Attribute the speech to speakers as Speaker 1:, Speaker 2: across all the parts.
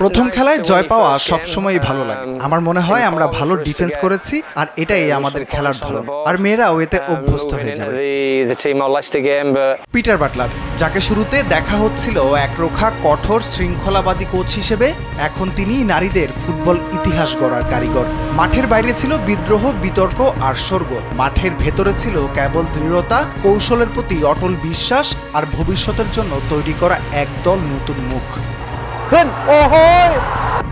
Speaker 1: প্রথম খেলায় জয় পাওয়া সবসময়ই ভালো লাগে। আমার মনে হয় আমরা ভালো ডিফেন্স করেছি, আর এটাই আমাদের খেলার ধরন, আর মেয়েরাও এতে অভ্যস্ত হয়ে যাবে। পিটার বাটলার, যাকে শুরুতে দেখা হচ্ছিল একরোখা কঠোর শৃঙ্খলাবাদী কোচ হিসেবে, এখন তিনি নারীদের ফুটবল ইতিহাস গড়ার কারিগর। মাঠের বাইরে ছিল বিদ্রোহ, বিতর্ক আর শোরগোল, মাঠের ভেতরে ছিল কেবল দৃঢ়তা, কৌশলের প্রতি অটল বিশ্বাস আর ভবিষ্যতের জন্য তৈরি করা একদল নতুন মুখ।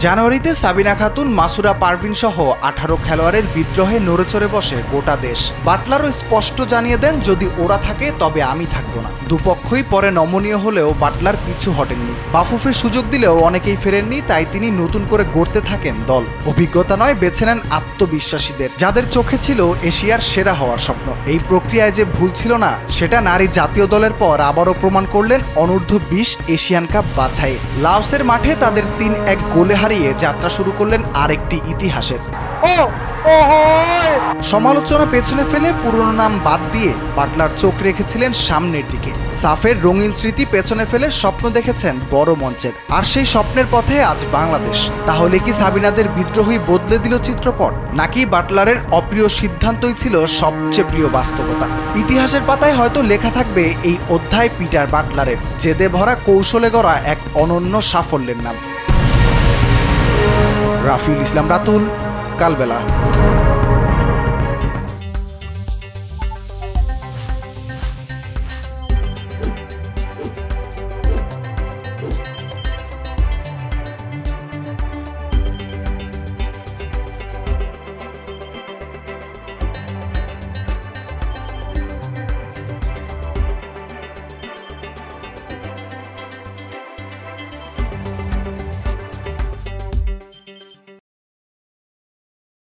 Speaker 1: জানুয়ারিতে সাবিনা খাতুন, মাসুরা পারভিন সহ 18 খেলোয়াড়ের বিদ্রোহে নড়েচড়ে বসে গোটা দেশ। বাটলারও স্পষ্ট জানিয়ে দেন, যদি ওরা থাকে তবে আমি থাকবো না। দুপক্ষই পরে নমনীয় হলেও বাটলার পিছু হটেননি। বাফুফে সুযোগ দিলেও অনেকেই ফেরেননি, তাই তিনি নতুন করে গড়তে থাকেন দল। অভিজ্ঞতা নয়, বেছে নেন আত্মবিশ্বাসীদের, যাদের চোখে ছিল এশিয়ার সেরা হওয়ার স্বপ্ন। এই প্রক্রিয়ায় যে ভুল ছিল না, সেটা নারী জাতীয় দলের পর আবারও প্রমাণ করলেন অনূর্ধ্ব 20 এশিয়ান কাপ বাছাইয়ে। লাওসের মাঠে তাদের 3-1 গোলে হারিয়ে যাত্রা শুরু করলেন আরেকটি ইতিহাসের। সমালোচনা পেছনে ফেলে পুরনো নাম বাদ দিয়ে বাটলার চোখ রেখেছিলেন সামনের দিকে। সাফের রঙিন স্মৃতি পেছনে ফেলে স্বপ্ন দেখেছেন বড় মঞ্চের, আর সেই স্বপ্নের পথে আজ বাংলাদেশ। তাহলে কি সাবিনাদের বিদ্রোহী বদলে দিল চিত্রপট, নাকি বাটলারের অপ্রিয় সিদ্ধান্তই ছিল সবচেয়ে প্রিয় বাস্তবতা? ইতিহাসের পাতায় হয়তো লেখা থাকবে এই অধ্যায় পিটার বাটলারের, জেদে ভরা কৌশলে গড়া এক অনন্য সাফল্যের নাম। রাফিউল ইসলাম রাতুল, কালবেলা।